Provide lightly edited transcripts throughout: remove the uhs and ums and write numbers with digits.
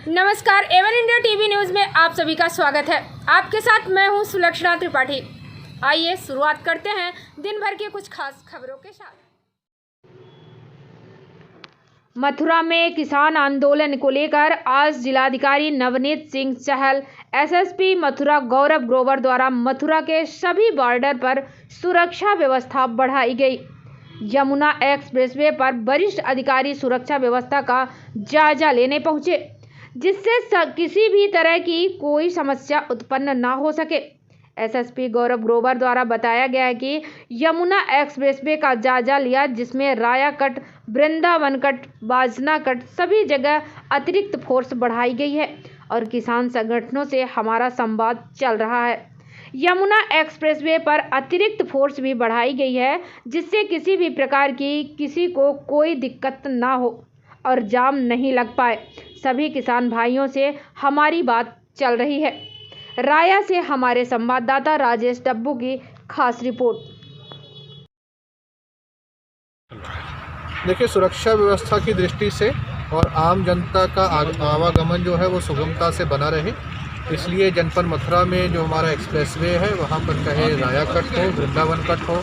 नमस्कार, Avon India TV news में आप सभी का स्वागत है। आपके साथ मैं हूं सुलक्षणा त्रिपाठी। आइए शुरुआत करते हैं दिन भर के कुछ खास खबरों के साथ। मथुरा में किसान आंदोलन को लेकर आज जिलाधिकारी नवनीत सिंह चहल, एसएसपी मथुरा गौरव ग्रोवर द्वारा मथुरा के सभी बॉर्डर पर सुरक्षा व्यवस्था बढ़ाई गई। यमुना एक्सप्रेसवे पर वरिष्ठ अधिकारी सुरक्षा व्यवस्था का जायजा लेने पहुंचे, जिससे किसी भी तरह की कोई समस्या उत्पन्न न हो सके। एसएसपी गौरव ग्रोवर द्वारा बताया गया है कि यमुना एक्सप्रेसवे का जायजा लिया, जिसमें राया कट, वृंदावन कट, बाजना कट सभी जगह अतिरिक्त फोर्स बढ़ाई गई है और किसान संगठनों से हमारा संवाद चल रहा है। यमुना एक्सप्रेसवे पर अतिरिक्त फोर्स भी बढ़ाई गई है, जिससे किसी भी प्रकार की किसी को कोई दिक्कत ना हो और जाम नहीं लग पाए। सभी किसान भाइयों से हमारी बात चल रही है। राया से हमारे संवाददाता राजेश डब्बू की खास रिपोर्ट। देखिए, सुरक्षा व्यवस्था की दृष्टि से और आम जनता का आवागमन जो है वो सुगमता से बना रहे, इसलिए जनपद मथुरा में जो हमारा एक्सप्रेसवे है वहाँ पर चाहे राया कट हो, वृंदावन कट हो,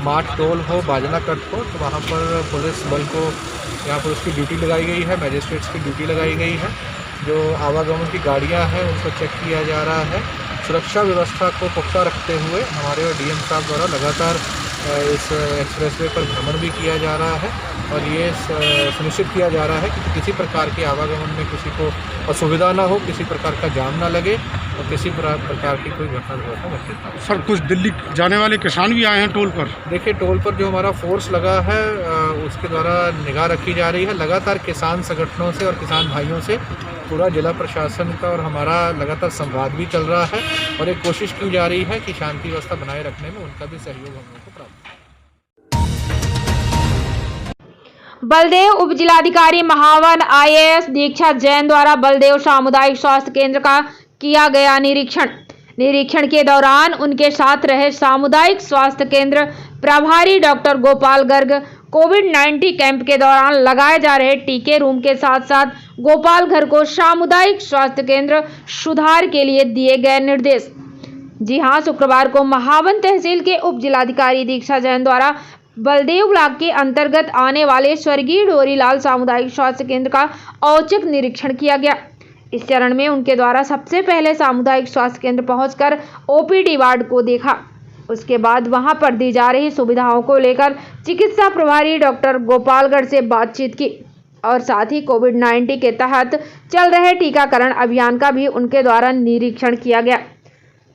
माठ टोल हो, बाजना कट हो, तो वहाँ पर पुलिस बल को यहाँ पर उसकी ड्यूटी लगाई गई है, मैजिस्ट्रेट्स की ड्यूटी लगाई गई है। जो आवागमन की गाड़ियाँ हैं उनको चेक किया जा रहा है। सुरक्षा व्यवस्था को पुख्ता रखते हुए हमारे डीएम साहब द्वारा लगातार इस एक्सप्रेसवे पर भ्रमण भी किया जा रहा है और ये सुनिश्चित किया जा रहा है कि किसी प्रकार के आवागमन में किसी को असुविधा ना हो, किसी प्रकार का जाम ना लगे और किसी प्रकार की कोई घटना घटित ना हो। सर, कुछ दिल्ली जाने वाले किसान भी आए हैं टोल पर। देखिए, टोल पर जो हमारा फोर्स लगा है उसके द्वारा निगाह रखी जा रही है। लगातार किसान संगठनों से और किसान भाइयों से पूरा जिला प्रशासन का और हमारा लगातार संवाद भी चल रहा है और एक कोशिश की जा रही है कि शांति व्यवस्था बनाए रखने में उनका भी सहयोग हम लोगों को प्राप्त है। बलदेव उप जिलाधिकारी महावन आईएएस दीक्षा जैन द्वारा बलदेव सामुदायिक स्वास्थ्य केंद्र का किया गया निरीक्षण के दौरान उनके साथ रहे सामुदायिक स्वास्थ्य केंद्र प्रभारी डॉक्टर गोपाल गर्ग कोविड-19 कैंप के दौरान लगाए जा रहे टीके रूम के साथ साथ गोपाल घर को सामुदायिक स्वास्थ्य केंद्र सुधार के लिए दिए गए निर्देश। जी हां, शुक्रवार को महावन तहसील के उप जिलाधिकारी दीक्षा जैन द्वारा बलदेव ब्लॉक के अंतर्गत आने वाले स्वर्गीय डोरीलाल सामुदायिक स्वास्थ्य केंद्र का औचक निरीक्षण किया गया। इस चरण में उनके द्वारा सबसे पहले सामुदायिक स्वास्थ्य केंद्र पहुंचकर ओपीडी वार्ड को देखा। उसके बाद वहां पर दी जा रही सुविधाओं को लेकर चिकित्सा प्रभारी डॉक्टर गोपालगढ़ से बातचीत की और साथ ही कोविड-19 के तहत चल रहे टीकाकरण अभियान का भी उनके द्वारा निरीक्षण किया गया,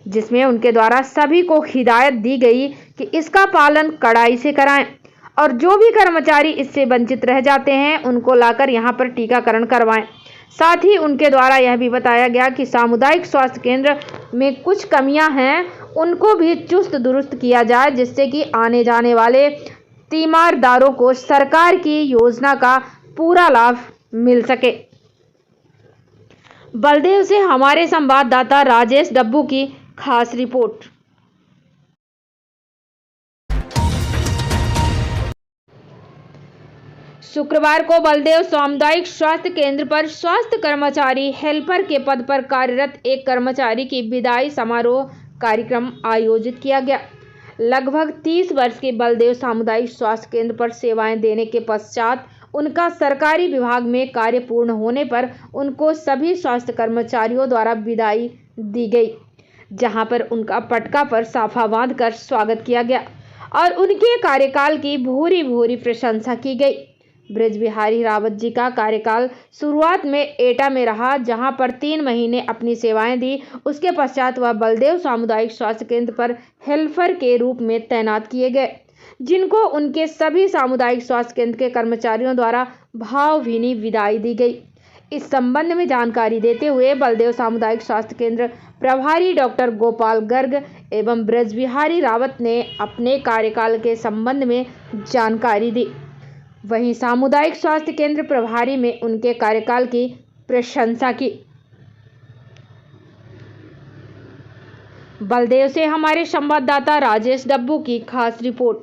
जिसमें उनके द्वारा सभी को हिदायत दी गई कि इसका पालन कड़ाई से कराएं और जो भी कर्मचारी इससे वंचित रह जाते हैं उनको लाकर यहां पर टीकाकरण करवाएं। साथ ही उनके द्वारा यह भी बताया गया कि सामुदायिक स्वास्थ्य केंद्र में कुछ कमियां हैं, उनको भी चुस्त दुरुस्त किया जाए, जिससे कि आने जाने वाले तीमारदारों को सरकार की योजना का पूरा लाभ मिल सके। बलदेव से हमारे संवाददाता राजेश डब्बू की खास रिपोर्ट। शुक्रवार को बलदेव सामुदायिक स्वास्थ्य केंद्र पर स्वास्थ्य कर्मचारी हेल्पर के पद पर कार्यरत एक कर्मचारी की विदाई समारोह कार्यक्रम आयोजित किया गया। लगभग 30 वर्ष के बलदेव सामुदायिक स्वास्थ्य केंद्र पर सेवाएं देने के पश्चात उनका सरकारी विभाग में कार्य पूर्ण होने पर उनको सभी स्वास्थ्य कर्मचारियों द्वारा विदाई दी गई, जहां पर उनका पटका पर साफा बांधकर स्वागत किया गया और उनके कार्यकाल की भूरी भूरी प्रशंसा की गई। ब्रज बिहारी रावत जी का कार्यकाल शुरुआत में एटा में रहा, जहां पर 3 महीने अपनी सेवाएं दी। उसके पश्चात वह बलदेव सामुदायिक स्वास्थ्य केंद्र पर हेल्पर के रूप में तैनात किए गए, जिनको उनके सभी सामुदायिक स्वास्थ्य केंद्र के कर्मचारियों द्वारा भावभीनी विदाई दी गई। इस संबंध में जानकारी देते हुए बलदेव सामुदायिक स्वास्थ्य केंद्र प्रभारी डॉक्टर गोपाल गर्ग एवं ब्रज बिहारी रावत ने अपने कार्यकाल के संबंध में जानकारी दी। वहीं सामुदायिक स्वास्थ्य केंद्र प्रभारी में उनके कार्यकाल की प्रशंसा की। बलदेव से हमारे संवाददाता राजेश डब्बू की खास रिपोर्ट।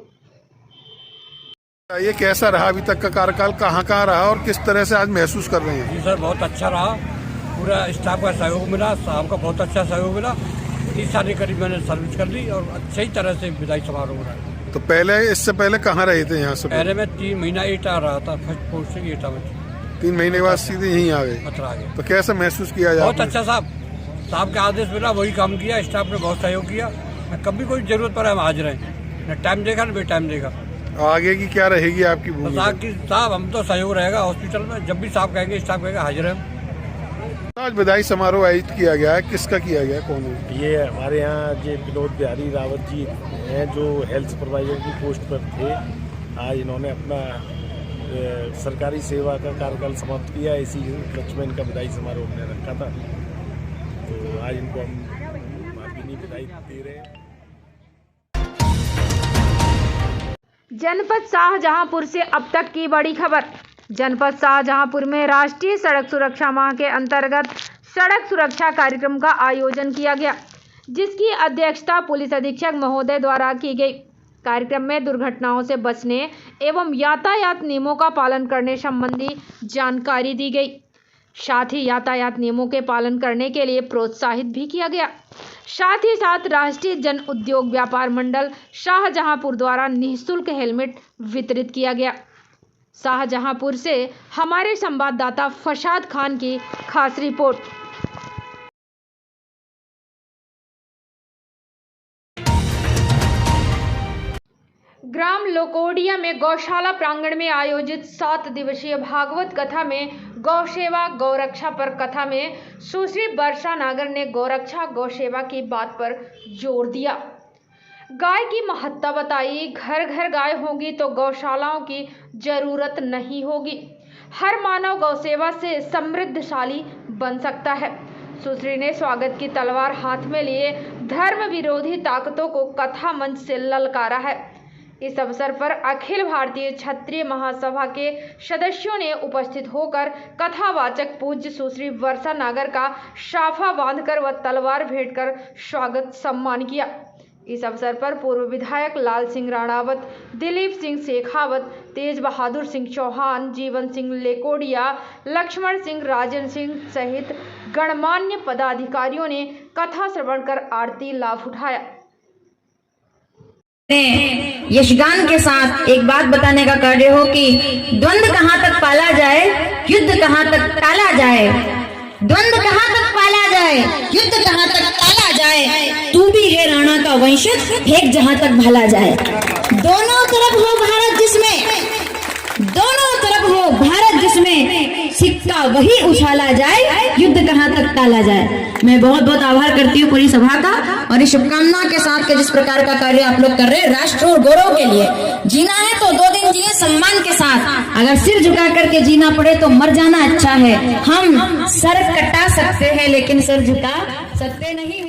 ये कैसा रहा अभी तक का कार्यकाल, कहाँ रहा और किस तरह से आज महसूस कर रहे हैं? जी सर, बहुत अच्छा रहा। पूरा स्टाफ का सहयोग मिला, साहब का बहुत अच्छा सहयोग मिला। 30 साल के करीब मैंने सर्विस कर ली और अच्छी तरह से विदाई समारोह हो रहा है। तो पहले इससे पहले कहाँ रहे थे यहाँ से? पहले मैं 3 महीना एटा रहा था, फर्स्ट पोस्टिंग एटा में। 3 महीने के बाद सीधे यहीं आ गए? मथुरा आ गए। तो कैसा महसूस किया जाए? बहुत अच्छा साहब का आदेश मिला, वही काम किया। स्टाफ ने बहुत सहयोग किया। कभी कोई जरूरत पड़े हम हाजिर हैं, न टाइम देखा न बेटाइम देखा। आगे की क्या रहेगी आपकी भूमिका? साहब हम तो सहयोग रहेगा हॉस्पिटल में, जब भी साहब कहेंगे स्टाफ कहेगा हाजिर है। आज विदाई समारोह आयोजित किया गया है, किसका किया गया, कौन है? ये हमारे यहाँ जो विनोद बिहारी रावत जी हैं, जो हेल्थ सुपरवाइजर की पोस्ट पर थे। आज इन्होंने अपना सरकारी सेवा का कार्यकाल समाप्त किया। इसी उपलक्ष्य में इनका विदाई समारोह हमने रखा था, तो आज इनको हम भावभीनी विदाई दे रहे हैं। जनपद शाहजहांपुर से अब तक की बड़ी खबर। जनपद शाहजहांपुर में राष्ट्रीय सड़क सुरक्षा माह के अंतर्गत सड़क सुरक्षा कार्यक्रम का आयोजन किया गया, जिसकी अध्यक्षता पुलिस अधीक्षक महोदय द्वारा की गई। कार्यक्रम में दुर्घटनाओं से बचने एवं यातायात नियमों का पालन करने संबंधी जानकारी दी गई। साथ ही यातायात नियमों के पालन करने के लिए प्रोत्साहित भी किया गया। साथ ही साथ राष्ट्रीय जन उद्योग व्यापार मंडल शाहजहांपुर द्वारा निःशुल्क हेलमेट वितरित किया गया। शाहजहांपुर से हमारे संवाददाता फशाद खान की खास रिपोर्ट। ग्राम लोकोडिया में गौशाला प्रांगण में आयोजित 7 दिवसीय भागवत कथा में गौ सेवा गौरक्षा पर कथा में सुश्री वर्षा नागर ने गौरक्षा गौसेवा की बात पर जोर दिया। गाय की महत्ता बताई। घर घर गाय होगी तो गौशालाओं की जरूरत नहीं होगी। हर मानव गौसेवा से समृद्धशाली बन सकता है। सुश्री ने स्वागत की तलवार हाथ में लिए धर्म विरोधी ताकतों को कथा मंच से ललकारा है। इस अवसर पर अखिल भारतीय क्षत्रिय महासभा के सदस्यों ने उपस्थित होकर कथावाचक पूज्य सुश्री वर्षा नागर का साफा बांधकर व तलवार भेंट कर स्वागत सम्मान किया। इस अवसर पर पूर्व विधायक लाल सिंह राणावत, दिलीप सिंह शेखावत, तेज बहादुर सिंह चौहान, जीवन सिंह लेकोडिया, लक्ष्मण सिंह, राजन सिंह सहित गणमान्य पदाधिकारियों ने कथा श्रवण कर आरती लाभ उठाया। यशगान के साथ एक बात बताने का कार्य हो कि द्वंद्व कहाँ तक पाला जाए, युद्ध कहाँ तक टाला जाए। द्वंद्व कहाँ तक पाला जाए, युद्ध कहाँ तक टाला जाए। तू भी है राणा का वंशज, फेंक जहाँ तक भला जाए। दोनों तरफ हो भारत जिसमें, दोनों तरफ हो भारत जिसमें सिक्का वही उछाला जाए, युद्ध कहाँ तक टाला जाए। मैं बहुत बहुत आभार करती हूँ पूरी सभा का और इस शुभकामना के साथ के जिस प्रकार का कार्य आप लोग कर रहे हैं राष्ट्र और गौरव के लिए। जीना है तो 2 दिन जिए सम्मान के साथ। अगर सिर झुका करके जीना पड़े तो मर जाना अच्छा है। हम सर कटा सकते हैं लेकिन सिर झुका सकते नहीं।